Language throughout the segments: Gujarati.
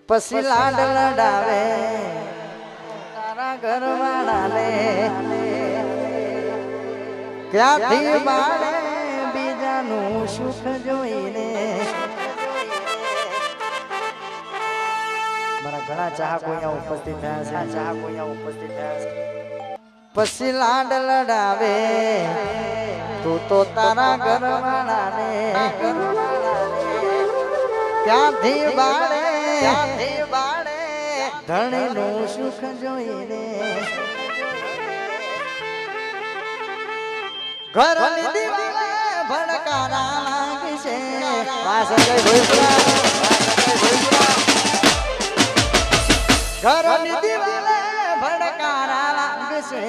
પછી લાડ લડાવે તારા ઘરવાળાને ક્યાંથી બાળે બીજાનું સુખ જોઈને મારા ઘણા ચાહકો અહીંયા ઉપસ્થિત થયા છે પછી લાડ લડાવે તું તો તારા ઘરવાળાને ક્યાંથી બાળે ધણીનું સુખ જોઈને ઘરની દીવાલે ભડકારા લાગશે ઘરની દીવાલે ભડકારા લાગશે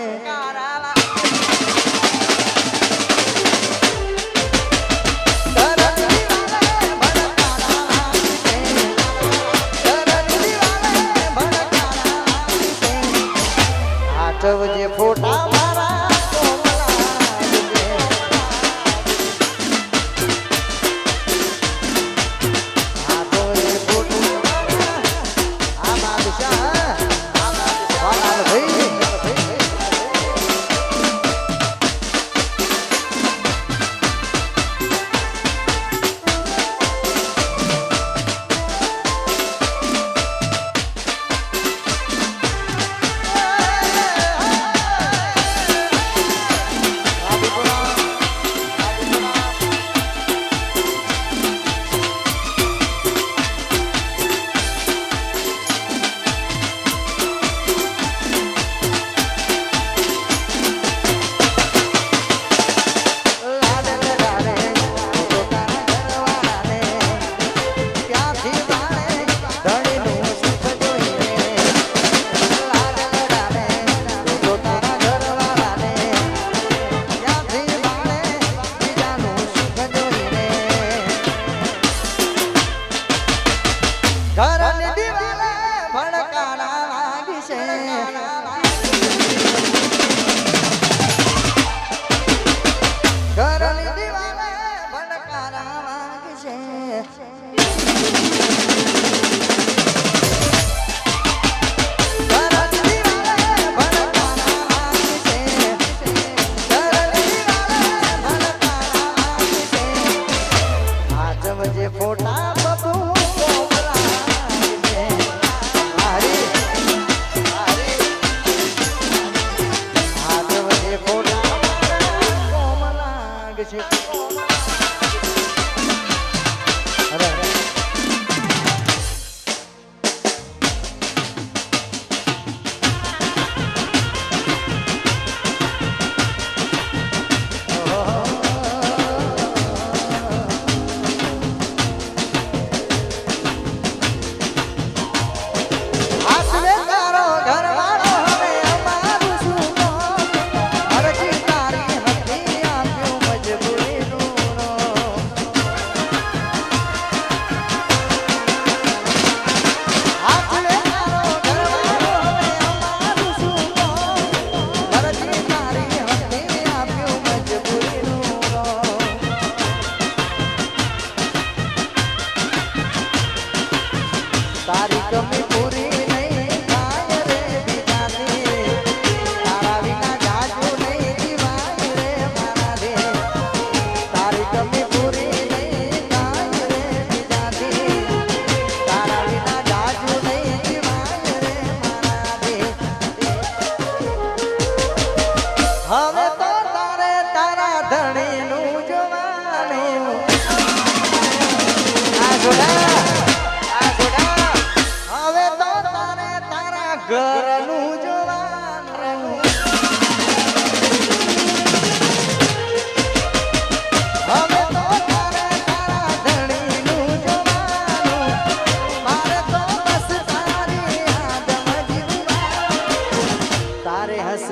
જે ફોટા મારા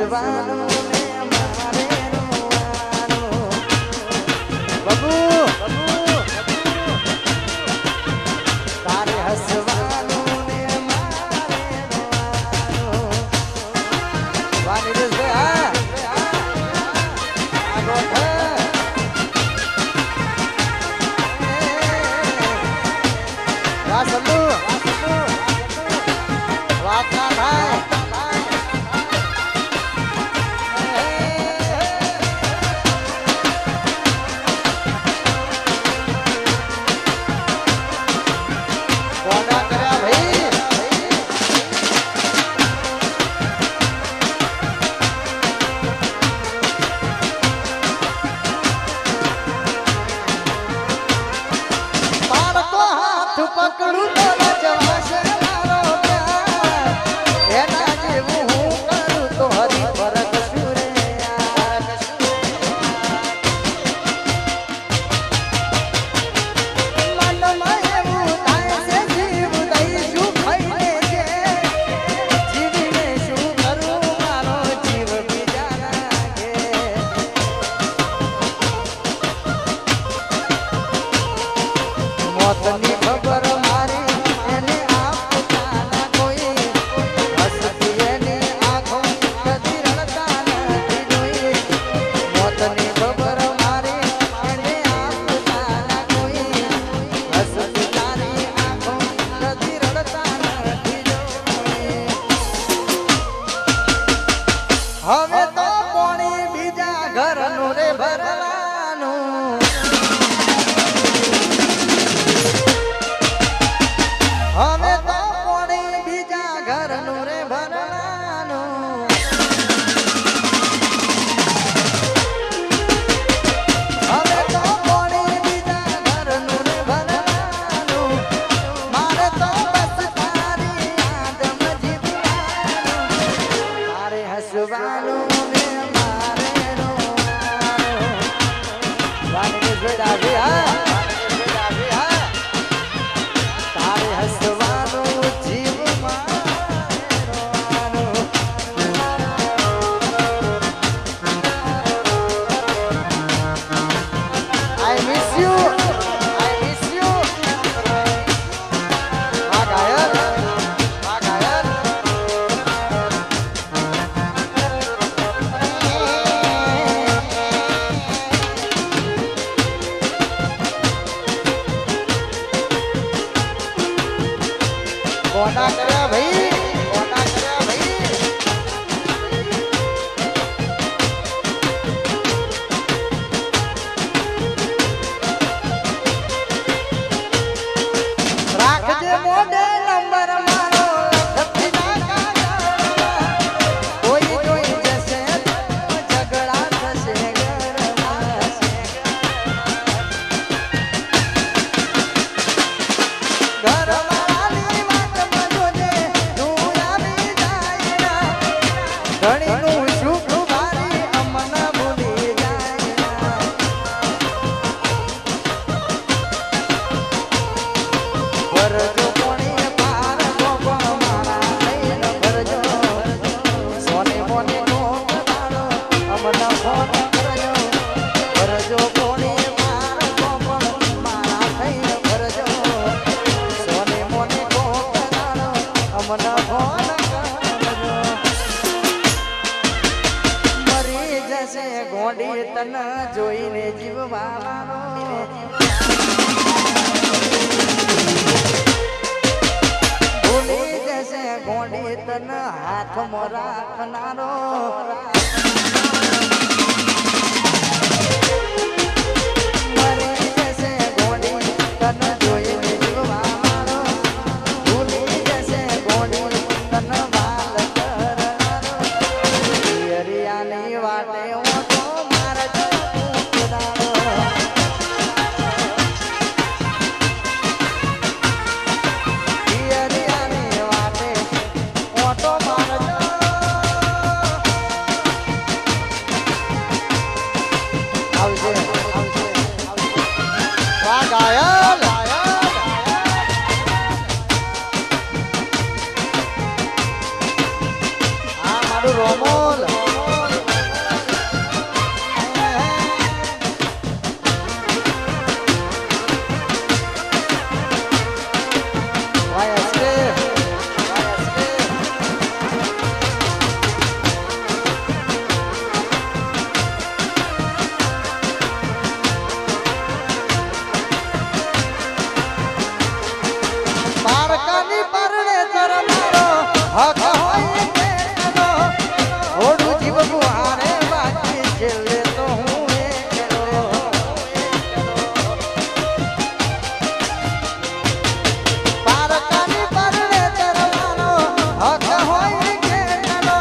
વાહ સલ્લુ કોના કર્યા ભાઈ કોના કર્યા ભાઈ રાખજે મોઢે નંબર મારો લખતી ના કાગળમાં. કોઈ જોઈ જશે તો ઝઘડા થશે ઘરમાં. ઘરવાળાની વાતમાં જોજે તું આવી જાય. ઘણીનું સુખ મારી અમને ભૂલી જાય. ભરજો કોણી પાર ગોગણ મારા લઈને ભરજો. સોને મોને કોક દાડો અમને ફોન કરજો. ભરજો કોણી પાર ગોગણ મારા લઈને ભરજો. સોને મોને કોક દાડો અમને ફોન કરજો. મરી જશે ગોડી તને જોઈને જીવવાનો. ભૂલી જશે ગોડી તને હાથમાં રાખનારો. મરી જશે ગોડી તને જોઈને જીવવાનો. ભૂલી જશે ગોડી તને વાલ કરનારો. પિયરિયાની વાટે ઓટો મારજો કુકડારો. પિયરિયાની વાટે ઓટો મારજો. આવજે વાહ ગાયલ આ મારું રોમોલ. પારકાની પરણે તર મારો હક હોય કેનો. ઓડું જીવવું હારે બાકી છેલ્લે તો હું એકલો. પારકાની પરણે તર મારો હક હોય કેનો.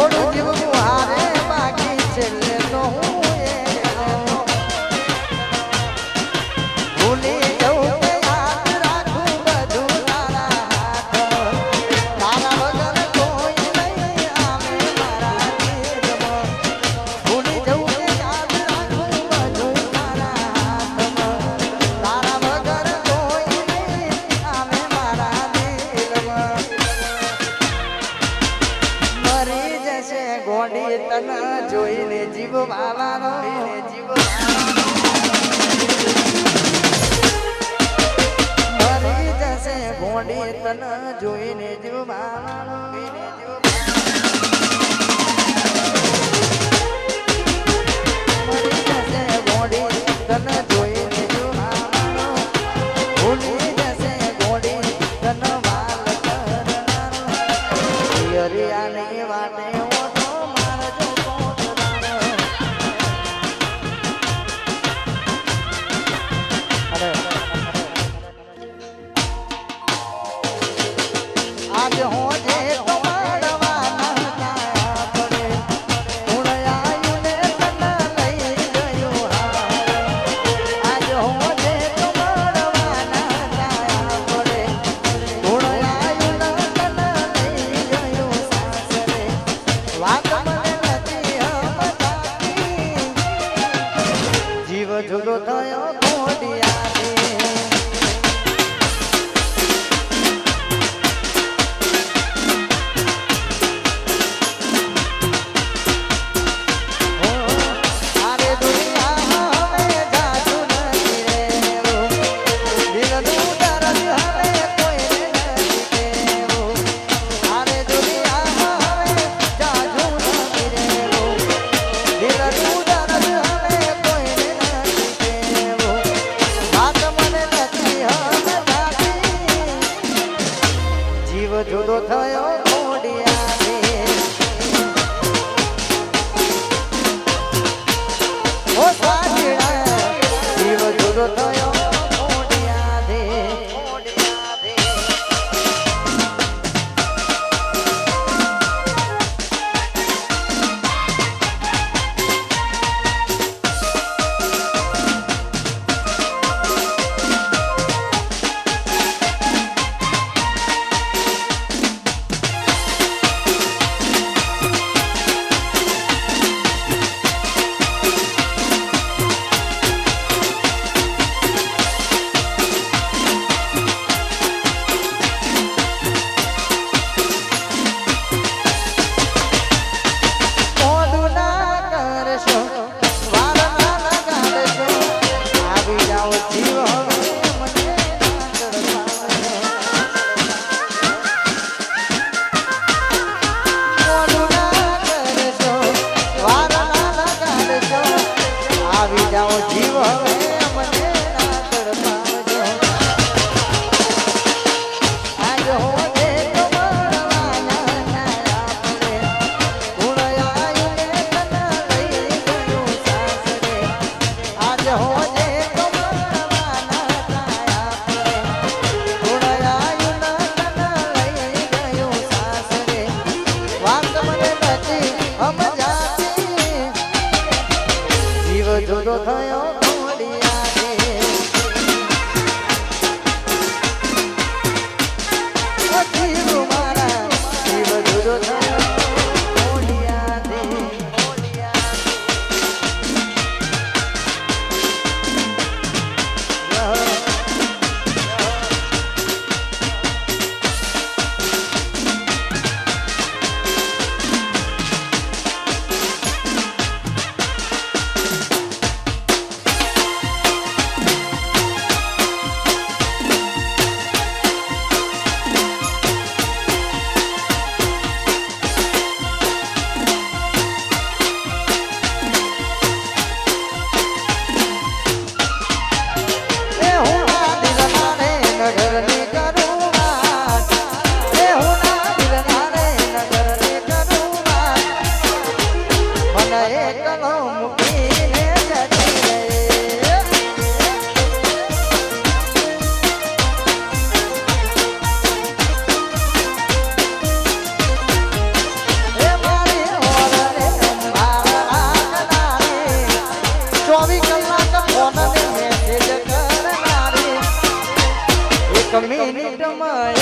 ઓડું જીવવું હારે બાકી છેલ્લે તો હું એકલો. ભૂલી જવું કે યાદ રાખું બધું તારા હાથ. તારા વગર કોઈ નહીં આવે મારા દિલમાં. ભૂલી જવું કે યાદ રાખું બધું તારા હાથમાં. તારા વગર કોઈ નહીં આવે મારા દિલમાં. મરી જશે ગોડી તને જોઈને જીવવાનો. મરી જશે ગોડી તને જોઈને જીવવાનો. મરી જશે ગોડી તને જોઈને જીવવાનો. ભૂલી જશે ગોડી તને વાલ કરનારો. પિયરિયાની વાટે ઓટો મારજો કોકડાનો. આજ હોજે તો મળવાના જાયા પડે. ગુણ આયુ ને તને લઈ ગયું હારે. આજ હોજે તો મળવાના જાયા પડે. ગુણ જીવ જુદો થયો મોડિયાથી ઓ સાજીણા જીવ જુદો થયો જુદો થયો મોડિયાથી જીવ મારા જીવ જુદો થયો મોડિયાથી મિનિટમાં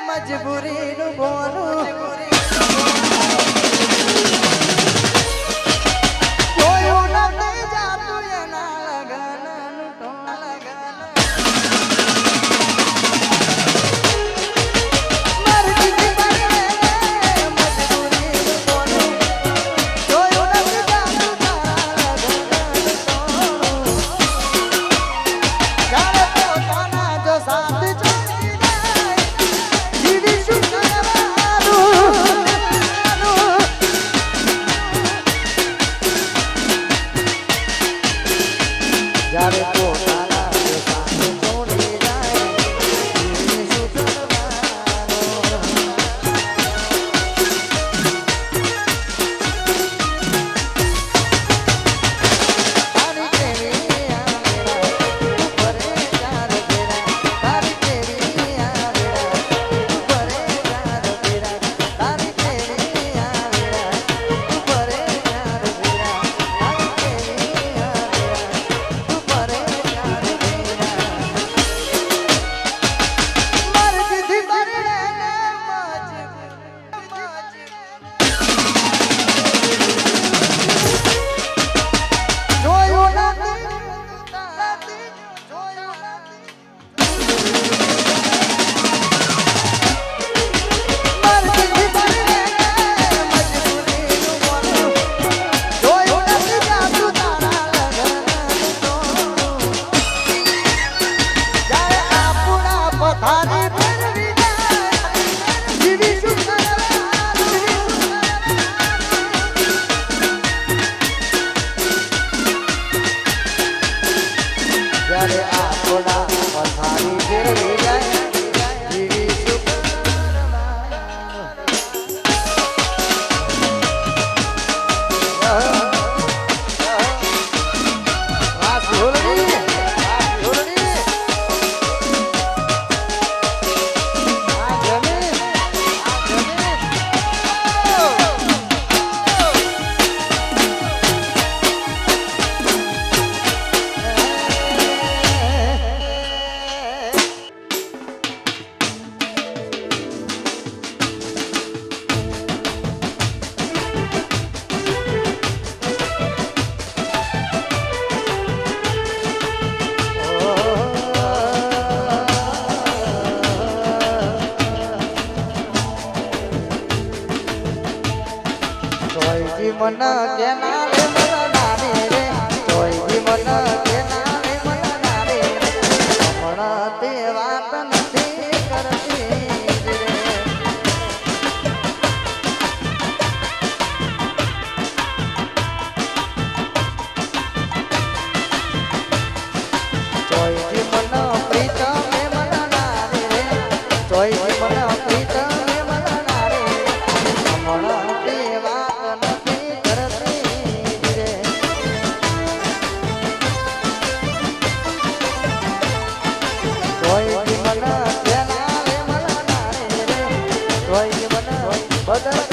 મજબૂરી નું બોલું જોયું નથી જાતું એના લગન સાથ છોડી જાય જોઈજી મન કેના રે મનારી રે જોઈજી મન કેના રે મનારી હમણાં તે વાત નથી કરતી રે જોઈજી મન પ્રીતમ મે મનારી રે જોઈજી મન પ્રીતમ મે મનારી હમણાં તે વાત નથી કરતી રે જોઈજી મન કેના રે મનારી રે જોઈજી મન બદલ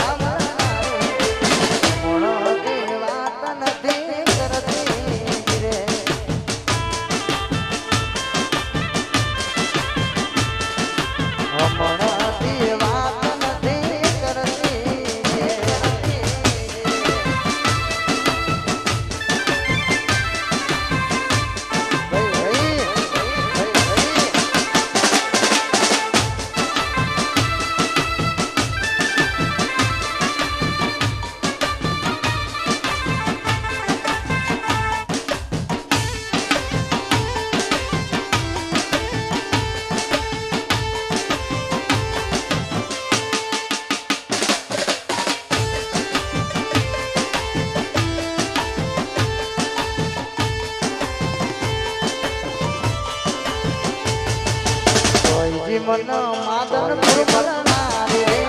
મન માદન પુરમનારી રે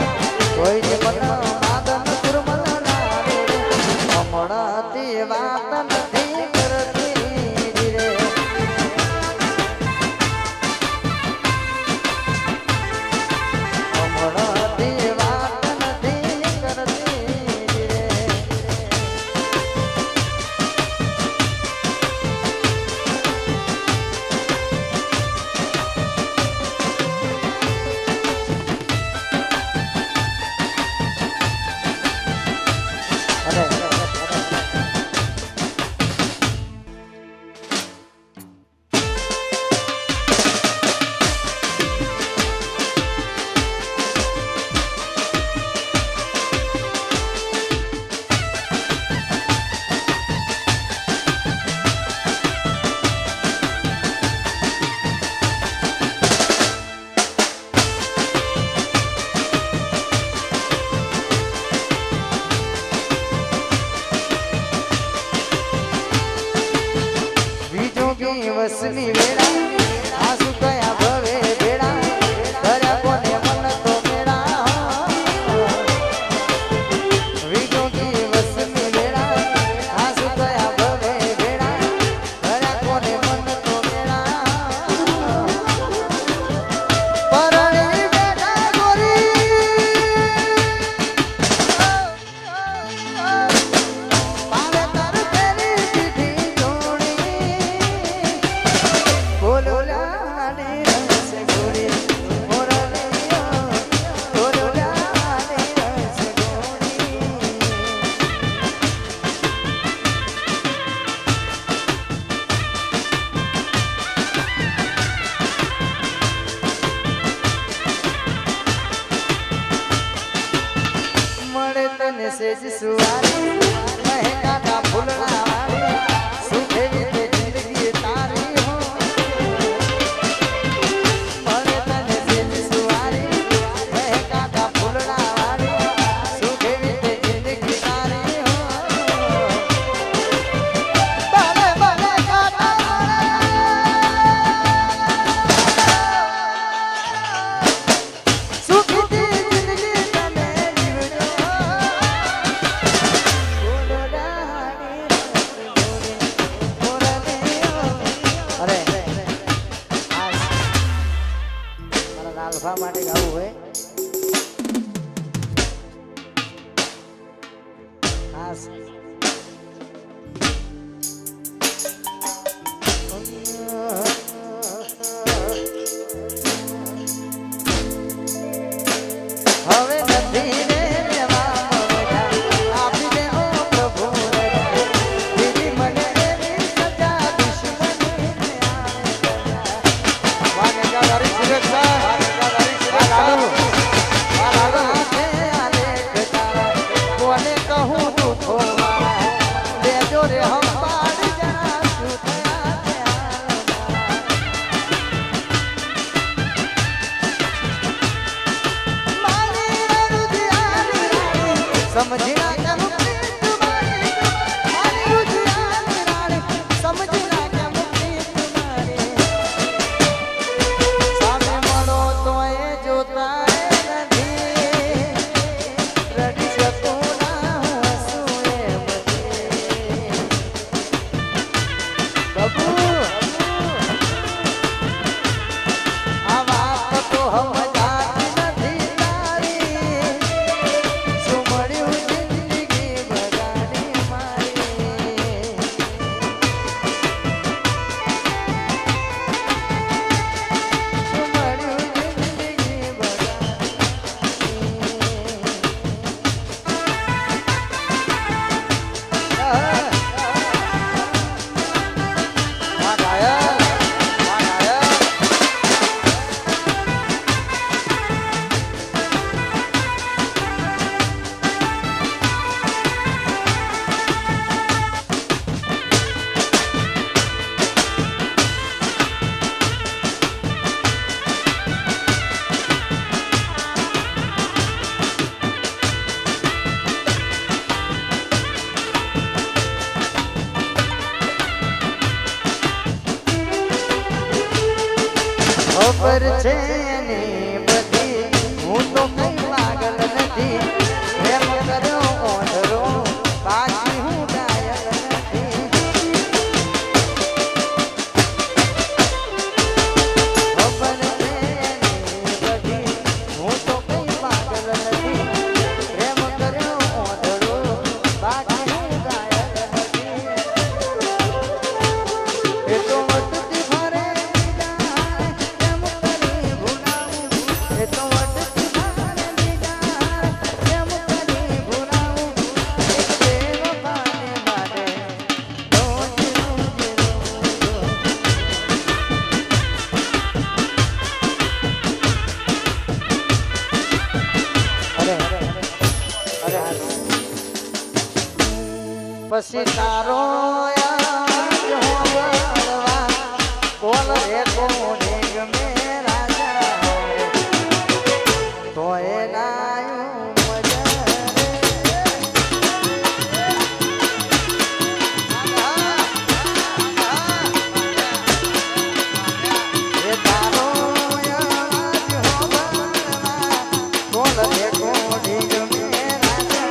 જોઈજી મન માદન પુરમનારી રે હમણાં તે વાત નથી કરતી રે હમણાં તે વાત નથી કરતી રે વસની વેળા આસુ કયા ભવે ભેળા કર્યા કોને મન તો મેળા વિજોગી વસની વેળા આસુ કયા ભવે ભેળા કર્યા કોને મન તો મેળા પરણી બેઠા ગોરી પાવે તર તેરી ચીઠી જોડી મળે તને સેજ સુવારી મહેકાના ફૂલના વાળી સુખેવી તે જિંદગી તારી હો મળે તને સેજ સુવારી મહેકાના ફૂલના વાળી સુખેવી તે જિંદગી તારી હો બાલે બાલે કાટા સુખી જિંદગી તને જીવજો લાલભા માટે ગાવું હોય ખાસ હવે નથી રે આપી દે ઓ પ્રભુ દીદી મને એવી સજા દુશ્મની વાગે ગાડી સુરક્ષા કોને કહું તું સમજી નાખ્યા મુક્તિ તમારી મારી રુજિયાની રાણી સમજી નાખ્યા મુક્તિ તમારી સામે મળો તો એ જોતા નથી રડી શકું ના હસું એમ બાબુ આ વાત તો સમજાતી નથી તારી શું મળ્યું જિંદગી બગાડી મારી શું મળ્યું જિંદગી ખબર છે એની બધી હું તો કઈ પાગલ નથી એમ કર્યો ઓંધળો પાછી હું ડાયલ નથી ખબર છે એની બધી હું તો કઈ પાગલ નથી એમ કર્યો ઓંધળો પાછી હું ડાયલ નથી એ તો વટતી ફરે પછી તારો કોલ રે કોને ગમે રાજા તો એ નાયું મજા રે તારો કોલ રે કોને ગમે રાજા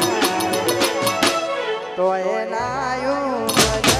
તો એ નાયું મજા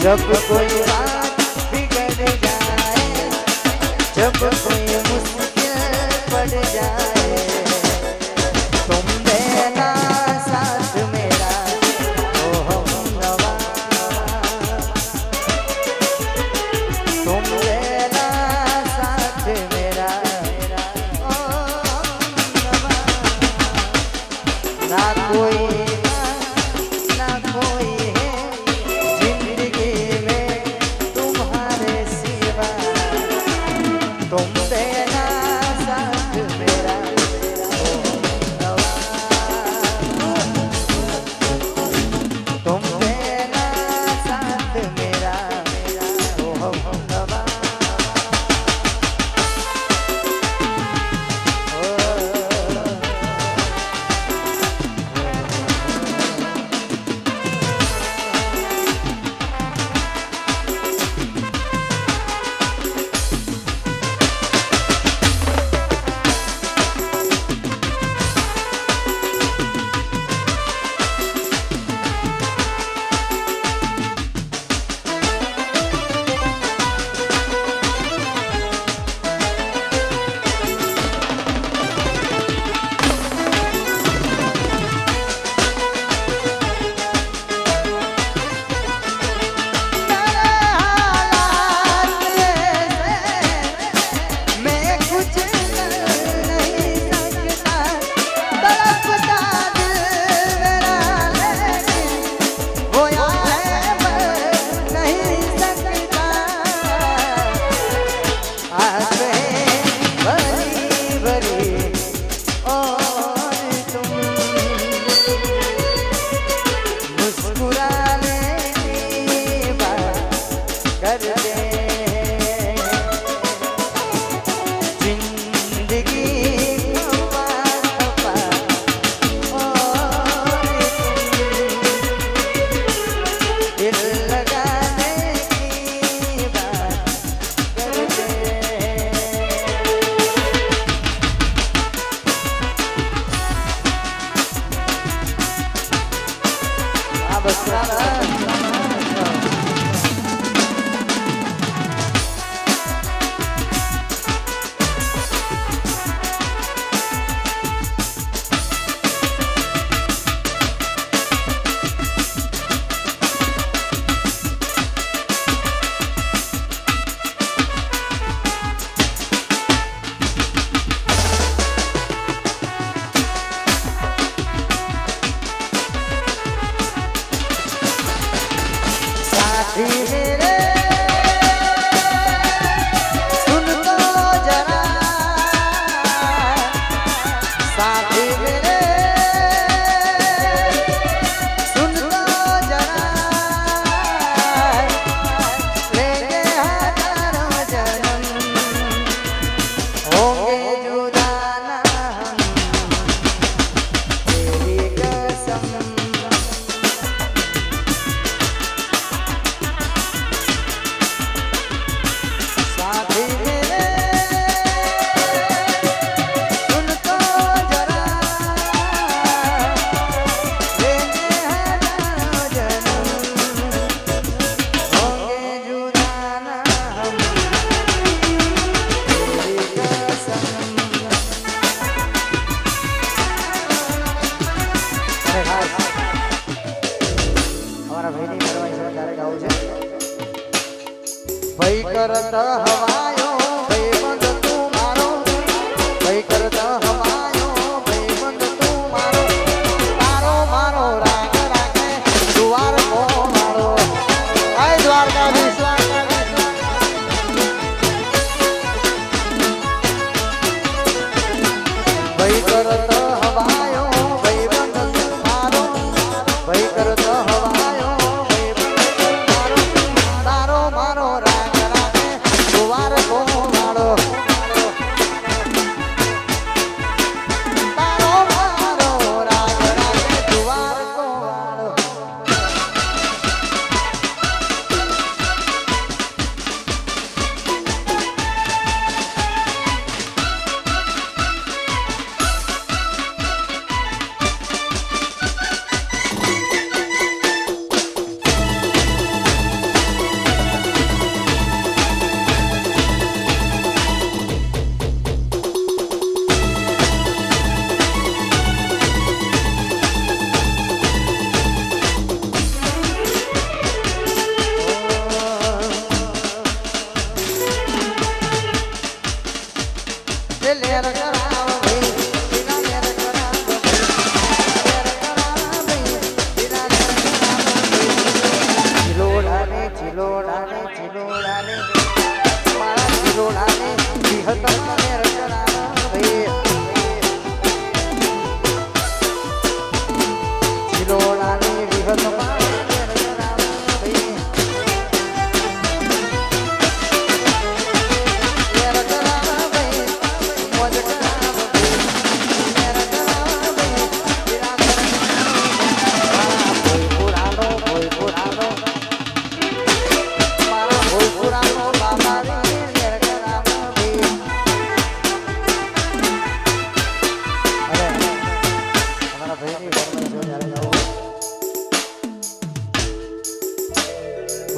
जब कोई बात बिगड़ जाए, जब कोई मुश्किल पड़ जाए, तुम देना साथ मेरा ओ हमनवा, तुम देना साथ मेरा ओ हमनवा। ना कोई ना कोई है जिंदगी में तुम्हारे सिवा, तुम देना साथ मेरा ओ हमनवा, तुम देना साथ मेरा ओ हमनवा। मेरे सुन तो जरा, साथी मेरे सुन तो जरा, लेंगे हजारों जन्म, होंगे जुदा ना हम, तेरी कसम। भई करता हवायो भई बंद तू मारो, भई करता हवायो भई बंद तू मारो, तारो मारो राग रागे द्वार को मारो, आय द्वारकाधीश भई करता हवायो भई बंद तू मारो, भई करता हवायो भई बंद तू मारो, तारो मारो राग रागे द्वार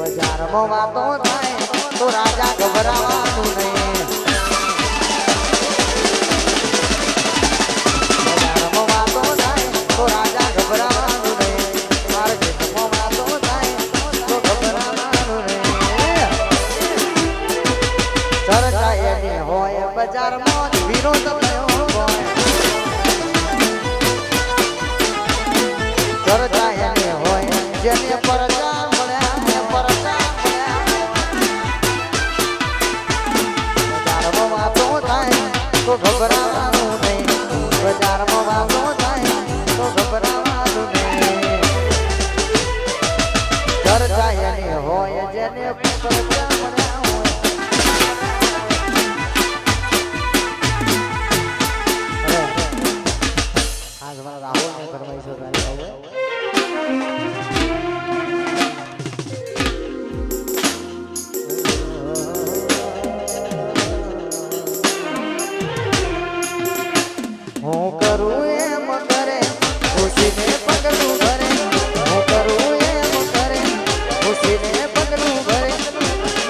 બજારમાં વાતો થાય તો રાજા ગભરાવાનું નહીં. બજારમાં વાતો થાય તો રાજા ગભરાવાનું નહીં. માર્કેટમાં વાતો થાય તો ગભરાવાનું નહીં. ચર્ચા એની હોય બજારમાં વિરોધ થયો હોય. ચર્ચા એની હોય જેને પરચા મળ્યા પરચા બજારમાં વાતો થાય તો ગભરાવાનું નહીં. બજારમાં વાતો થાય તો ગભરાવાનું નહીં. ચર્ચા એની હોય જેને પરચા મળ્યા હોય. આજ મારા રાહુલને ફરમાઈશો તારી હવે હું કરું એમ કરે ખુશીને પગલું ભરે. હું કરું એમ કરે ખુશીને પગલું ભરે.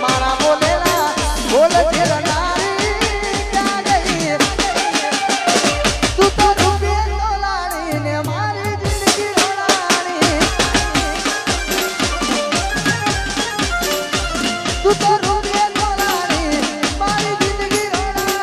મારા બોલેલા બોલ ફેરનારી ક્યાં ગઈ? તું તો રૂપે તોલાડીને મારી જિંદગી રોડાણી. તું તો રૂપે તોલાડી મારી જિંદગી રોડાણી.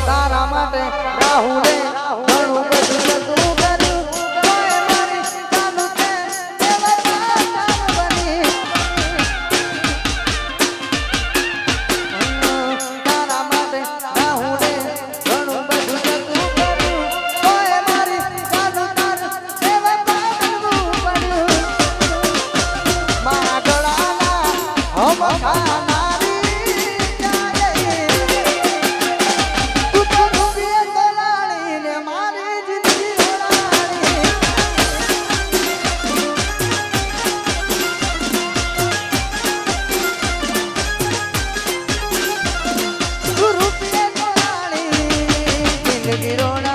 તારા માટે રાહુલે ઘણું બધું જતું કર્યું. તોય મારી ચાલુ છે દેવતા બની. તારા માટે રાહુલે ઘણું બધું જતું કર્યું. તોય મારી ચાલુ દેવતા બનવું પડ્યું. મારા ગળાના હમ ખાનારી ક્યાં ગઈ? તું તો રૂપે તોલાડીને મારી જિંદગી રોડાણી. તું રૂપે તોલાડી જિંદગી રોડાણી.